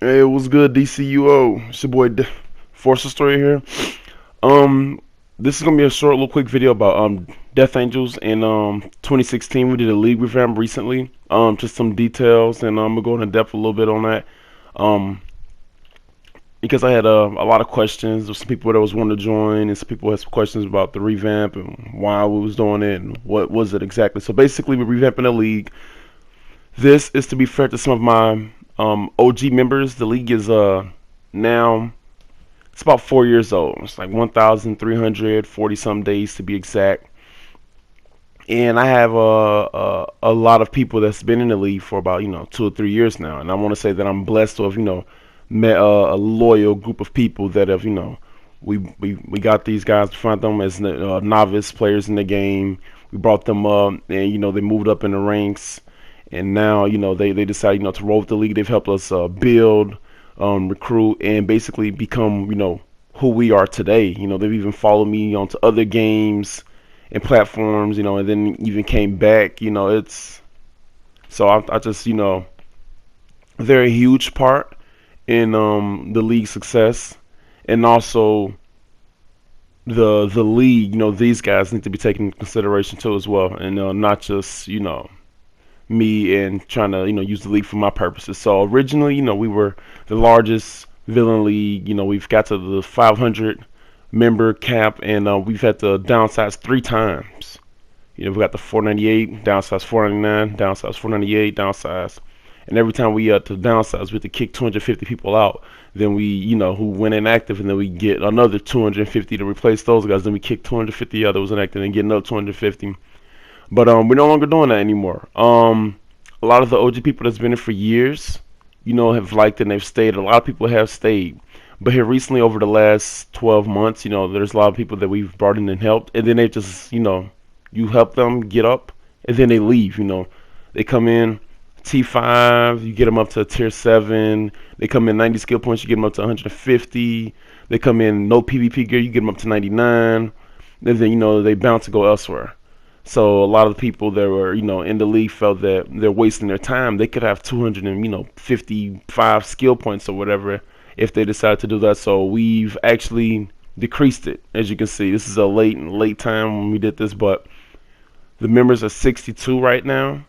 Hey, what's good, DCUO? It's your boy Forcer Story here. Um, this is gonna be a short, little, quick video about Death Angels in 2016. We did a league revamp recently. Just some details, and I'm gonna go into depth a little bit on that. Um, because I had a lot of questions. There's some people that was wanting to join, and some people had some questions about the revamp and why we was doing it and what was it exactly. So basically, we're revamping the league. This is to be fair to some of my OG members. The league is now it's about 4 years old. It's like 1,340 some days to be exact. And I have a lot of people that's been in the league for about 2 or 3 years now, and I want to say that I'm blessed to have met a loyal group of people that have we got these guys. We found them as novice players in the game. We brought them up, and they moved up in the ranks, and now they decided to roll with the league. They've helped us build, recruit, and basically become who we are today. They've even followed me onto other games and platforms, and then even came back. It's so I just they're a huge part in the league's success, and also the league. These guys need to be taken into consideration too as well, and not just me and trying to use the league for my purposes. So originally, we were the largest villain league. We've got to the 500 member cap, and we've had to downsize 3 times. We got the 498, downsize 499, downsize 498, downsize, and every time we to downsize, we had to kick 250 people out. Then we, who went inactive, and then we get another 250 to replace those guys. Then we kick 250 out that was inactive, and get another 250. But we're no longer doing that anymore. A lot of the OG people that's been here for years, have liked it and they've stayed. A lot of people have stayed. But here recently, over the last 12 months, there's a lot of people that we've brought in and helped, and then they just, you help them get up, and then they leave. They come in T5, you get them up to tier 7. They come in 90 skill points, you get them up to 150. They come in no PvP gear, you get them up to 99. And then they bounce to go elsewhere. So a lot of the people that were, in the league felt that they're wasting their time. They could have 255 skill points or whatever if they decide to do that. So we've actually decreased it. As you can see, this is a late time when we did this, but the members are 62 right now.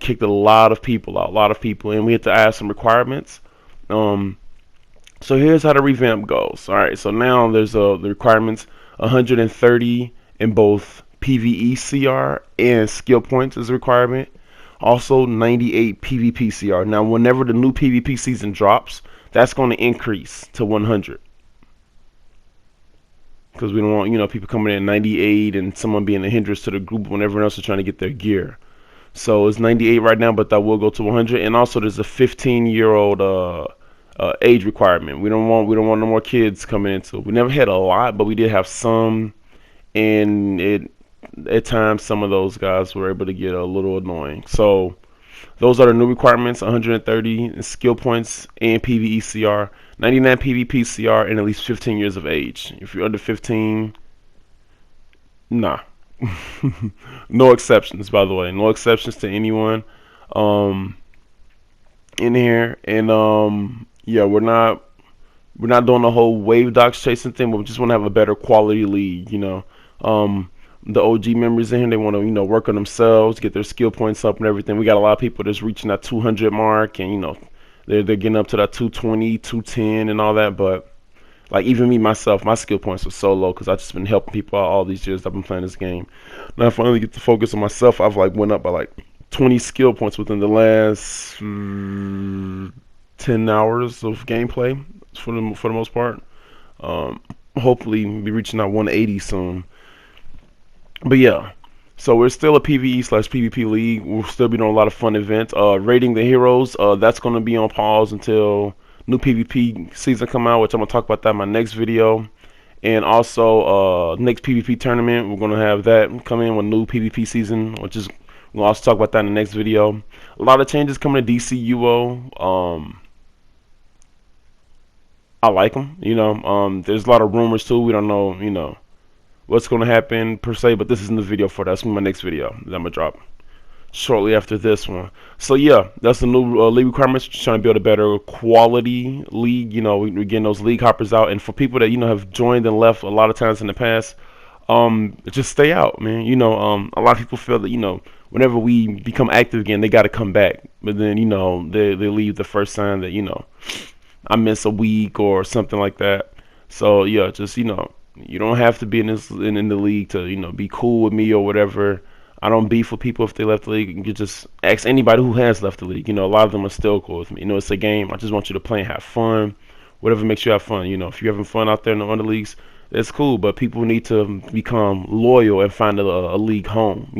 Kicked a lot of people out, and we had to add some requirements. So here's how the revamp goes. All right, so now there's the requirements: 130 in both PvE CR and skill points is a requirement. Also 98 PvP CR. Now whenever the new PvP season drops, that's going to increase to 100. Because we don't want people coming in at 98 and someone being a hindrance to the group when everyone else is trying to get their gear. So it's 98 right now, but that will go to 100. And also there's a 15-year-old age requirement. We don't want no more kids coming into. We never had a lot, but we did have some, and at times some of those guys were able to get a little annoying. So those are the new requirements: 130 skill points and PvE CR, 99 PvP CR, and at least 15 years of age. If you're under 15, nah. No exceptions, by the way. No exceptions to anyone in here. And yeah, we're not doing the whole wave docs chasing thing, but we just want to have a better quality league. The OG members in here, they want to work on themselves, get their skill points up and everything. We got a lot of people that's reaching that 200 mark, and they're getting up to that 220, 210 and all that. But like even me myself, my skill points are so low because I've just been helping people out all these years I've been playing this game. Now I finally get to focus on myself. I've went up by like 20 skill points within the last 10 hours of gameplay for the most part. Hopefully be reaching that 180 soon. But yeah, so we're still a PvE/PvP league. We'll still be doing a lot of fun events. Rating the heroes, that's going to be on pause until new PvP season come out, which I'm going to talk about that in my next video. And also next PvP tournament, we're going to have that come in with new PvP season, which is we'll also talk about that in the next video. A lot of changes coming to DCUO. I like them. There's a lot of rumors too. We don't know what's going to happen per se, but this isn't the video for that. That's my next video that I'm going to drop. shortly after this one. So yeah, that's the new league requirements. Just trying to build a better quality league. We're getting those league hoppers out, and for people that have joined and left a lot of times in the past, just stay out, man. A lot of people feel that whenever we become active again, they got to come back, but then they leave the first sign that I miss a week or something like that. So yeah, just you don't have to be in the league to be cool with me or whatever. I don't beef with people if they left the league. You can just ask anybody who has left the league. A lot of them are still cool with me. It's a game. I just want you to play and have fun. Whatever makes you have fun. If you're having fun out there in the other leagues, it's cool. But people need to become loyal and find a league home.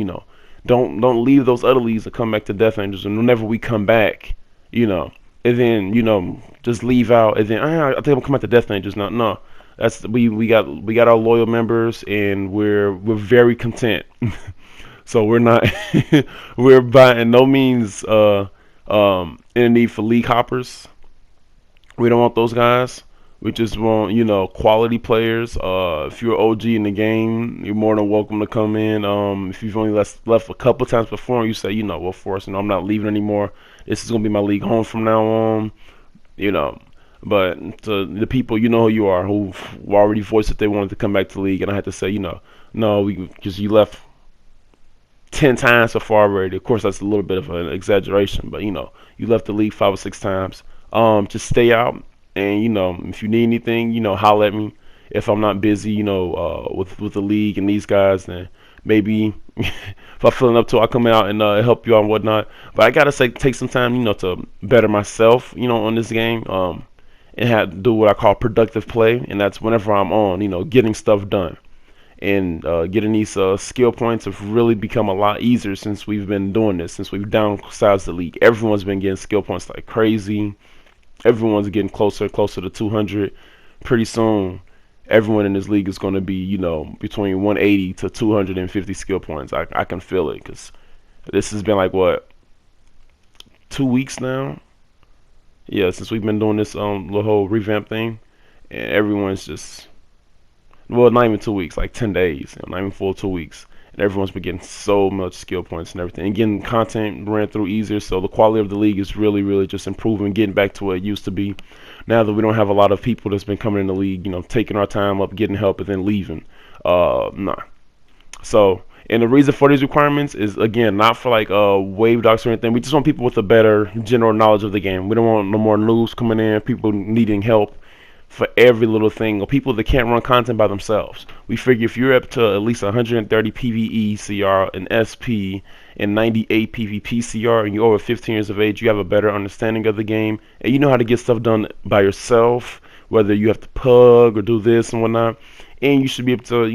Don't leave those other leagues and come back to Death Angels. And whenever we come back, and then just leave out. And then I think I'm coming back to Death Angels now. No, that's we got our loyal members, and we're very content. So we're not we're by no means in a need for league hoppers. We don't want those guys. We just want quality players. If you're OG in the game, you're more than welcome to come in. If you've only left a couple of times before, and you say well, Forrest, I'm not leaving anymore. This is gonna be my league home from now on. you know. But to the people, who you are, who already voiced that they wanted to come back to the league, and I had to say, no, because you left 10 times so far already. Of course, that's a little bit of an exaggeration, but you left the league 5 or 6 times. Just stay out, and if you need anything, holler at me. If I'm not busy, with the league and these guys, then maybe if I'm feeling up to it, I'll come out and help you out and whatnot. But I gotta take some time, to better myself, on this game. And have to do what I call productive play, and that's whenever I'm on, getting stuff done. And getting these skill points have really become a lot easier since we've been doing this, since we've downsized the league. Everyone's been getting skill points like crazy. Everyone's getting closer and closer to 200. Pretty soon, everyone in this league is going to be, between 180 to 250 skill points. I can feel it, because this has been like, what, 2 weeks now? Yeah, since we've been doing this the whole revamp thing, and everyone's just, well, not even 2 weeks, like 10 days, not even full 2 weeks, and everyone's been getting so much skill points and everything, and getting content ran through easier. So the quality of the league is really, really just improving, getting back to what it used to be. Now that we don't have a lot of people that's been coming in the league, taking our time up, getting help, and then leaving. Nah. So. And the reason for these requirements is, again, not for like wave docs or anything. We just want people with a better general knowledge of the game. We don't want no more noobs coming in, people needing help for every little thing, or people that can't run content by themselves. We figure if you're up to at least 130 PvE CR, an SP, and 98 PvP CR, and you're over 15 years of age, you have a better understanding of the game, and you know how to get stuff done by yourself, whether you have to pug or do this and whatnot. And you should be able to,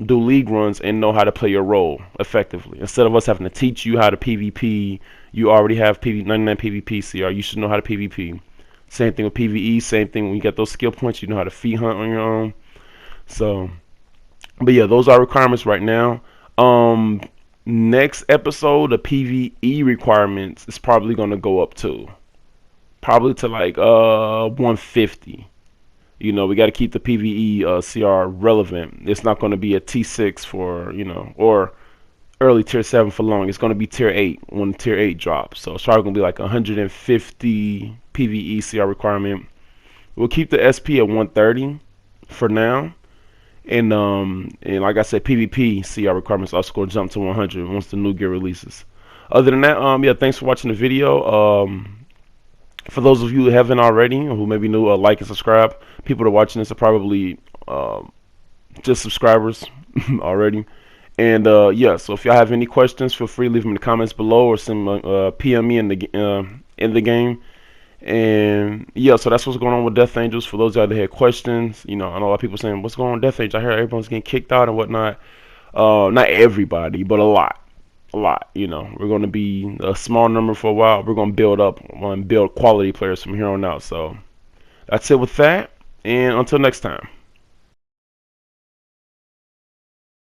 do league runs and know how to play your role effectively. Instead of us having to teach you how to PvP, you already have 99 PvP CR. You should know how to PvP. Same thing with PvE. Same thing when you get those skill points, you know how to feed hunt on your own. So, but yeah, those are requirements right now. Next episode, the PvE requirements is probably going to go up to like 150. We got to keep the PvE CR relevant. It's not going to be a T6 for, or early tier 7 for long. It's going to be tier 8 when tier 8 drops. So it's probably going to be like 150 PvE CR requirement. We'll keep the SP at 130 for now. And like I said, PvP CR requirements also going to jump to 100 once the new gear releases. Other than that, yeah, thanks for watching the video. For those of you who haven't already, or who maybe new, like and subscribe. People that are watching this are probably just subscribers already. And yeah, so if y'all have any questions, feel free to leave them in the comments below, or send PM me in the game. And yeah, so that's what's going on with Death Angels. For those of y'all that had questions, I know a lot of people saying, "What's going on with Death Angels? I hear everyone's getting kicked out and whatnot." Not everybody, but a lot. We're going to be a small number for a while. We're going to build up and build quality players from here on out. So that's it with that, and until next time.